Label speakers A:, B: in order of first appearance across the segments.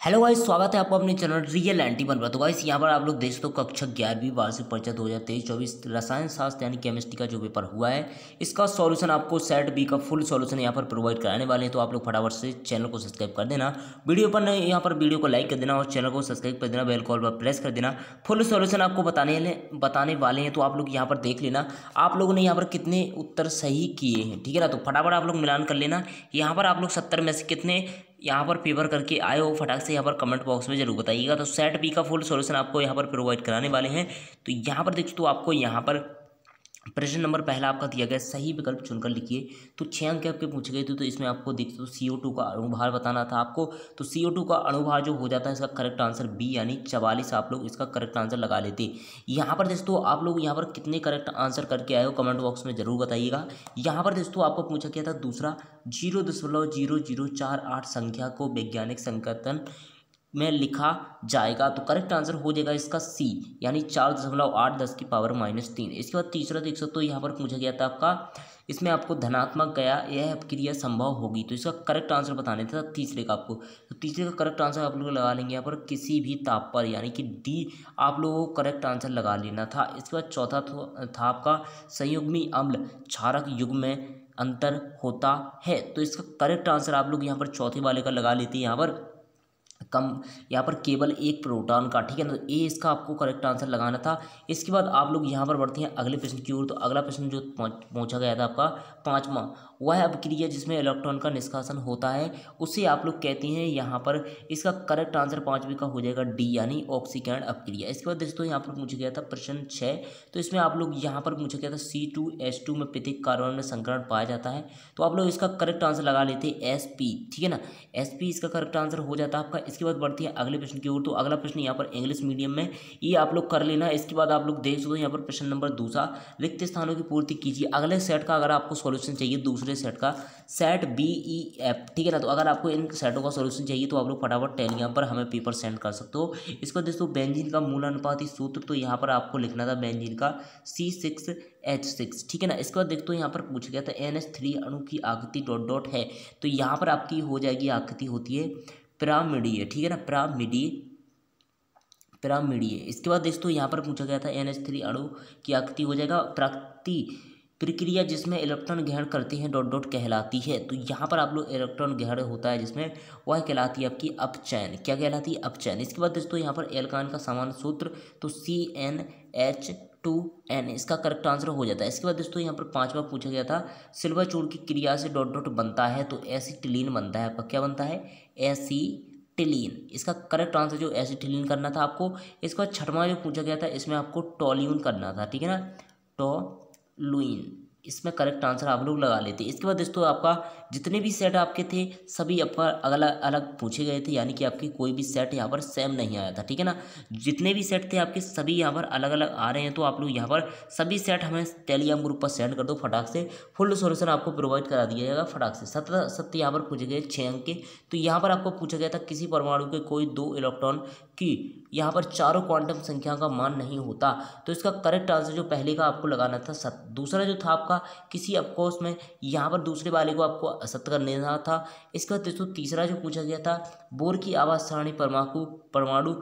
A: Hello guys, स्वागत है आपको अपने चैनल रियल एंटी-1 पर। तो गाइस यहाँ पर आप लोग देख सकते हो कक्षा 11वीं वार्षिक परीक्षा 2023-24 रसायन शास्त्र यानी केमिस्ट्री का जो पेपर हुआ है, इसका सॉल्यूशन आपको सेट बी का फुल सॉल्यूशन यहाँ पर प्रोवाइड कराने वाले हैं। तो आप लोग फटाफट से चैनल को सब्सक्राइब कर देना, वीडियो पर नहीं यहाँ पर वीडियो को लाइक कर देना और चैनल को सब्सक्राइब कर देना, बेल कॉल पर प्रेस कर देना। फुल सॉल्यूशन आपको बताने वाले हैं, तो आप लोग यहाँ पर देख लेना आप लोगों ने यहाँ पर कितने उत्तर सही किए हैं, ठीक है ना। तो फटाफट आप लोग मिलान कर लेना। यहाँ पर आप लोग 70 में से कितने यहाँ पर पेपर करके आए हो, फटाक से यहाँ पर कमेंट बॉक्स में जरूर बताइएगा। तो सेट बी का फुल सॉल्यूशन आपको यहाँ पर प्रोवाइड कराने वाले हैं। तो यहाँ पर देखिए, तो आपको यहाँ पर प्रश्न नंबर पहला आपका दिया गया, सही विकल्प चुनकर लिखिए। तो 6 अंक आपके पूछे गए थे, तो इसमें आपको देखते तो CO2 का अणुभार बताना था आपको। तो CO2 का अणुभार जो हो जाता है, इसका करेक्ट आंसर बी यानी 44 आप लोग इसका करेक्ट आंसर लगा लेते। यहाँ पर दोस्तों आप लोग यहाँ पर कितने करेक्ट आंसर करके आए हो, कमेंट बॉक्स में जरूर बताइएगा। यहाँ पर दोस्तों आपको पूछा गया था दूसरा 0.0048 संख्या को वैज्ञानिक संकेतन में लिखा जाएगा। तो करेक्ट आंसर हो जाएगा इसका सी यानी 4.8×10⁻³ इसके बाद तीसरा देख सकते हो, यहाँ पर पूछा गया था आपका, इसमें आपको धनात्मक गया यह क्रिया संभव होगी। तो इसका करेक्ट आंसर बताने था तीसरे का आपको। तो तीसरे का करेक्ट आंसर आप लोग लगा लेंगे यहाँ पर किसी भी ताप पर, यानी कि डी आप लोगों को करेक्ट आंसर लगा लेना था। इसके बाद चौथा था आपका संयुग्मी अम्ल क्षारक युग्म में अंतर होता है। तो इसका करेक्ट आंसर आप लोग यहाँ पर चौथे वाले का लगा लेते हैं, यहाँ पर कम यहाँ पर केवल एक प्रोटॉन का, ठीक है ना। तो ए इसका आपको करेक्ट आंसर लगाना था। इसके बाद आप लोग यहाँ पर बढ़ते हैं अगले प्रश्न की ओर। तो अगला प्रश्न जो पहुँचा गया था आपका पाँचवा, वह अभिक्रिया जिसमें इलेक्ट्रॉन का निष्कासन होता है उसे आप लोग कहते हैं। यहाँ पर इसका करेक्ट आंसर पाँचवीं का हो जाएगा डी यानी ऑक्सीकरण अभिक्रिया। इसके बाद दोस्तों यहाँ पर पूछा गया था प्रश्न 6, तो इसमें आप लोग यहाँ पर पूछा गया था C2H2 में पृथक कार्बन में संकरण पाया जाता है। तो आप लोग इसका करेक्ट आंसर लगा लेते SP, ठीक है ना। SP इसका करेक्ट आंसर हो जाता है आपका। इसके बाद बढ़ती है अगले प्रश्न की ओर। तो अगला प्रश्न यहाँ पर इंग्लिश मीडियम में, ये आप लोग कर लेना। इसके बाद आप लोग देख सकते हो यहाँ पर प्रश्न नंबर दूसरा, रिक्त स्थानों की पूर्ति कीजिए। अगले सेट का अगर आपको सॉल्यूशन चाहिए, दूसरे सेट का सेट BEF, ठीक है ना। तो अगर आपको इन सेटों का सॉल्यूशन चाहिए तो आप लोग फटाफट टेलीग्राम पर हमें पेपर सेंड कर सकते हो। इसको दोस्तों बेंजीन का मूल अनुपाती सूत्र, तो यहाँ पर आपको लिखना था बेंजीन का C6H6, ठीक है ना। इसके बाद देखते हो यहाँ पर पूछा गया था NH3 अणु की आकृति ... है। तो यहाँ पर आपकी हो जाएगी आकृति होती है पिरामिडीय, ठीक है ना, पिरामिडीय। इसके बाद दोस्तों यहाँ पर पूछा गया था NH3 अणु की आकृति हो जाएगा प्रक्रिया जिसमें इलेक्ट्रॉन ग्रहण करते हैं ... कहलाती है। तो यहाँ पर आप लोग इलेक्ट्रॉन ग्रहण होता है जिसमें, वह कहलाती है आपकी अपचयन। क्या कहलाती है? अपचयन। इसके बाद दोस्तों यहाँ पर एल्कान का सामान्य सूत्र, तो CnH2n इसका करेक्ट आंसर हो जाता है। इसके बाद दोस्तों यहाँ पर पांचवा पूछा गया था सिल्वर चूर्ण की क्रिया से ... बनता है। तो एसिटिलीन बनता है आपका। क्या बनता है? एसिटिलीन। इसका करेक्ट आंसर जो एसिटिलीन करना था आपको। इसके बाद छठवां जो पूछा गया था, इसमें आपको टोल्यून करना था, ठीक है ना, टोलुइन। इसमें करेक्ट आंसर आप लोग लगा लेते। इसके बाद दोस्तों आपका जितने भी सेट आपके थे सभी आपका अलग अलग पूछे गए थे, यानी कि आपकी कोई भी सेट यहाँ पर सेम नहीं आया था, ठीक है ना। जितने भी सेट थे आपके सभी यहाँ पर अलग अलग आ रहे हैं। तो आप लोग यहाँ पर सभी सेट हमें टेलीग्राम ग्रुप पर सेंड कर दो, फटाक से फुल सॉल्यूशन आपको प्रोवाइड करा दिया जाएगा फटाक से। 7 यहाँ पर पूछे गए 6 अंक के। तो यहाँ पर आपको पूछा गया था किसी परमाणु के कोई 2 इलेक्ट्रॉन की यहाँ पर चारों क्वांटम संख्या का मान नहीं होता। तो इसका करेक्ट आंसर जो पहले का आपको लगाना था सत्य। दूसरा जो था आपका किसी ऑफकोर्स में यहाँ पर दूसरे वाले को आपको असत्य करने था। इसके बाद दोस्तों तीसरा जो पूछा गया था बोर की आवाज सारणी परमाणु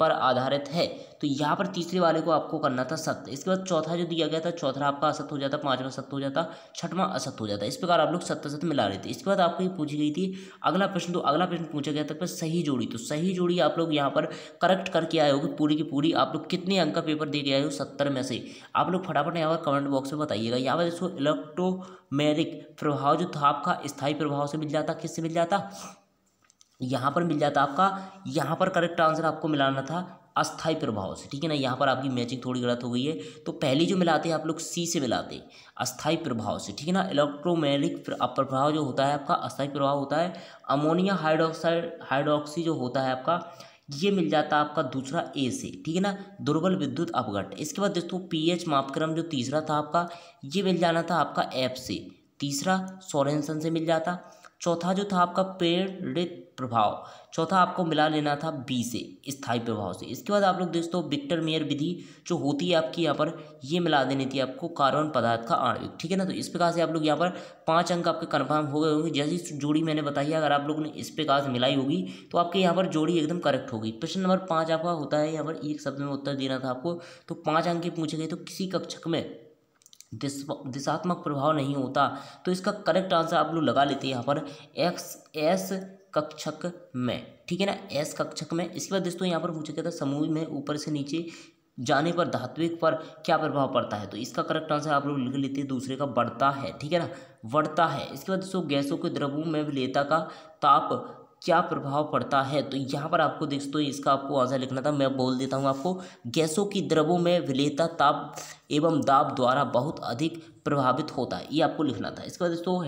A: पर आधारित है। तो यहाँ पर तीसरे वाले को आपको करना था सत्य। इसके बाद चौथा जो दिया गया था, चौथा आपका असत्य हो जाता, पांचवा सत्य हो जाता, छठवां असत्य हो जाता। इस प्रकार आप लोग सत्य सत्य मिला रहे थे। इसके बाद आपको ये पूछी गई थी अगला प्रश्न। तो अगला प्रश्न पूछा गया था सही जोड़ी। तो सही जोड़ी आप लोग यहाँ पर करेक्ट करके आए होगे पूरी की पूरी। आप लोग कितने अंक का पेपर दे के आए हो? 70 में से। आप लोग फटाफट यहाँ पर कमेंट बॉक्स में बताइएगा। यहाँ पर इसको इलेक्ट्रोमैग्नेटिक प्रभाव जो था आपका स्थायी प्रभाव से मिल जाता, किससे मिल जाता? यहाँ पर मिल जाता आपका, यहाँ पर करेक्ट आंसर आपको मिलाना था अस्थायी प्रभाव से, ठीक है ना। यहाँ पर आपकी मैचिंग थोड़ी गलत हो गई है। तो पहली जो मिलाते हैं आप लोग सी से मिलाते हैं, अस्थायी प्रभाव से, ठीक है ना। इलेक्ट्रोमैग्नेटिक प्रभाव जो होता है आपका अस्थायी प्रभाव होता है। अमोनिया हाइड्रोक्सी जो होता है आपका, ये मिल जाता है आपका दूसरा ए से, ठीक है ना, दुर्बल विद्युत अपघट। इसके बाद दोस्तों पीएच मापक्रम जो तीसरा था आपका, ये मिल जाना था आपका एफ से, तीसरा सोरेनसन से मिल जाता। चौथा जो था आपका प्रेरित प्रभाव, चौथा आपको मिला लेना था बी से, स्थायी प्रभाव से। इसके बाद आप लोग दोस्तों विक्टर मेयर विधि जो होती है आपकी यहाँ पर, ये मिला देनी थी आपको कार्बन पदार्थ का आणविक, ठीक है ना। तो इस प्रकार से आप लोग यहाँ पर 5 अंक आपके कन्फर्म हो गए होंगे। जैसी जोड़ी मैंने बताई है, अगर आप लोगों ने इस प्रकार से मिलाई होगी तो आपके यहाँ पर जोड़ी एकदम करेक्ट होगी। प्रश्न नंबर 5 आपका होता है यहाँ पर एक शब्द में उत्तर देना था आपको, तो 5 अंक के पूछे गए। तो किसी कक्षक में दिशात्मक प्रभाव नहीं होता, तो इसका करेक्ट आंसर आप लोग लगा लेते हैं यहाँ पर एस कक्षक में, ठीक है ना, एस कक्षक में। इसके बाद दोस्तों यहाँ पर पूछा गया था समूह में ऊपर से नीचे जाने पर धात्विक पर क्या प्रभाव पड़ता है, तो इसका करेक्ट आंसर आप लोग लिख लेते हैं दूसरे का बढ़ता है, ठीक है ना, बढ़ता है। इसके बाद दोस्तों गैसों के द्रवों में विलेयता का ताप क्या प्रभाव पड़ता है, तो यहाँ पर आपको देख तो इसका आपको आंसर लिखना था, मैं बोल देता हूँ आपको। गैसों की द्रवों में विलेयता ताप एवं दाब द्वारा बहुत अधिक प्रभावित होता है, ये आपको लिखना था। इसके बाद दोस्तों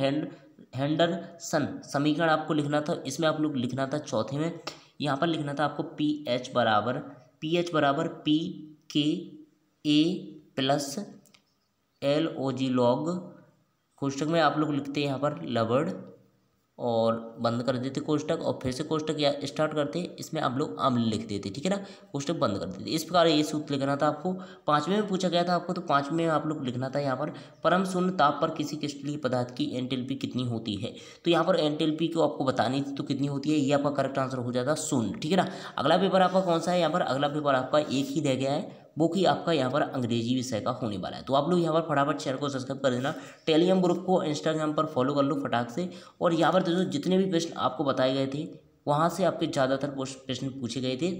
A: हेंडरसन समीकरण आपको लिखना था, इसमें आप लोग लिखना था चौथे में, यहाँ पर लिखना था आपको पीएच बराबर पी के ए प्लस LOG लॉग, कोष्टक में आप लोग लिखते हैं यहाँ पर लवर्ड और बंद कर देते कोष्टक, और फिर से कोष्टक या स्टार्ट करते, इसमें आप लोग अम्ल लिख देते, ठीक है ना, कोष्टक बंद कर देते। इस प्रकार ये सूत्र लिखना था आपको। 5वें में पूछा गया था आपको, तो 5वें में आप लोग लिखना था यहाँ पर परम शून्य ताप पर किसी क्रिस्टलीय पदार्थ की एंटेल्पी कितनी होती है, तो यहाँ पर एंटेल्पी को आपको बतानी थी, तो कितनी होती है, ये आपका करेक्ट आंसर हो जाता शून्य, ठीक है ना। अगला पेपर आपका कौन सा है, यहाँ पर अगला पेपर आपका एक ही रह गया है, वो कि आपका यहाँ पर अंग्रेजी विषय का होने वाला है। तो आप लोग यहाँ पर फटाफट चैनल को सब्सक्राइब कर देना, टेलीग्राम ग्रुप को इंस्टाग्राम पर फॉलो कर लो फटाक से, और यहाँ पर दोस्तों जितने भी प्रश्न आपको बताए गए थे वहाँ से आपके ज़्यादातर प्रश्न पूछे गए थे।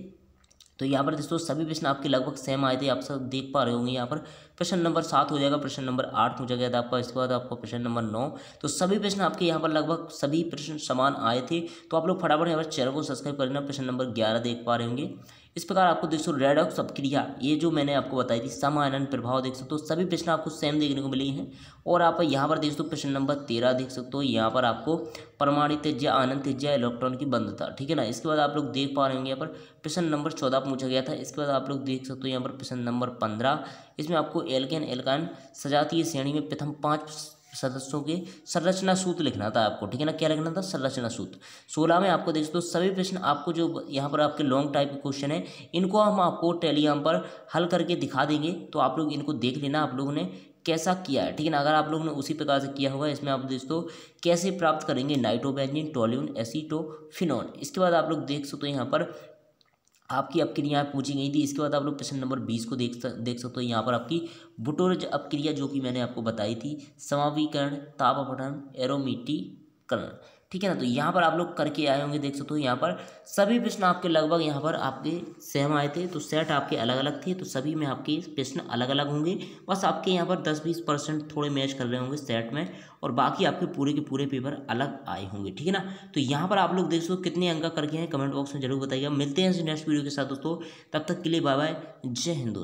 A: तो यहाँ पर दोस्तों सभी प्रश्न आपके लगभग सेम आए थे, आप सब देख पा रहे होंगे। यहाँ पर प्रश्न नंबर 7 हो जाएगा, प्रश्न नंबर 8 पूछा गया था आपका, इसके बाद आपका प्रश्न नंबर 9, तो सभी प्रश्न आपके यहाँ पर लगभग सभी प्रश्न समान आए थे। तो आप लोग फटाफट यहाँ पर चैनल को सब्सक्राइब कर लेना। प्रश्न नंबर 11 देख पा रहे होंगे। इस प्रकार आपको दोस्तों रेडॉक्स अपक्रिया, ये जो मैंने आपको बताई थी, सम आयनन प्रभाव देख सकते हो, सभी प्रश्न आपको सेम देखने को मिले हैं। और आप यहाँ पर देख सकते हो प्रश्न नंबर 13 देख सकते हो, यहाँ पर आपको परमाणु त्रिज्या, आनंद त्रिज्या, इलेक्ट्रॉन की बंधता, ठीक है ना। इसके बाद आप लोग देख पा रहे होंगे यहाँ पर प्रश्न नंबर 14 पूछा गया था। इसके बाद आप लोग देख सकते हो यहाँ पर प्रश्न नंबर 15, इसमें आपको एल्केन सजातीय श्रेणी में प्रथम 5 सदस्यों के संरचना सूत्र लिखना था आपको, ठीक है ना, क्या लिखना था, संरचना सूत्र। 16 में आपको देख दो सभी प्रश्न आपको जो यहाँ पर आपके लॉन्ग टाइप के क्वेश्चन है, इनको हम आपको टेलीग्राम पर हल करके दिखा देंगे, तो आप लोग इनको देख लेना आप लोगों ने कैसा किया है, ठीक है ना। अगर आप लोगों ने उसी प्रकार से किया होगा, इसमें आप दोस्तों कैसे प्राप्त करेंगे नाइट्रोबेंजीन, टोल्यूइन, एसीटोफिनोन। इसके बाद आप लोग देख सकते हो यहाँ पर आपकी अपक्रिया पूछी गई थी। इसके बाद आप लोग प्रश्न नंबर 20 को देख सकते हो, यहाँ पर आपकी बुटोरज अपक्रिया जो कि मैंने आपको बताई थी, समावीकरण, ताप अपहरण, एरोमेटीकरण, ठीक है ना। तो यहाँ पर आप लोग करके आए होंगे, देख सकते हो यहाँ पर सभी प्रश्न आपके लगभग यहाँ पर आपके सेम आए थे। तो सेट आपके अलग अलग थे, तो सभी में आपके प्रश्न अलग अलग होंगे, बस आपके यहाँ पर 10-20% थोड़े मैच कर रहे होंगे सेट में, और बाकी आपके पूरे के पूरे पेपर अलग आए होंगे, ठीक है ना। तो यहाँ पर आप लोग देख सकते हो कितने अंक करके हैं, कमेंट बॉक्स में जरूर बताइएगा। मिलते हैं नेक्स्ट वीडियो के साथ दोस्तों, तब तक के लिए बाय बाय, जय हिंद दोस्तों।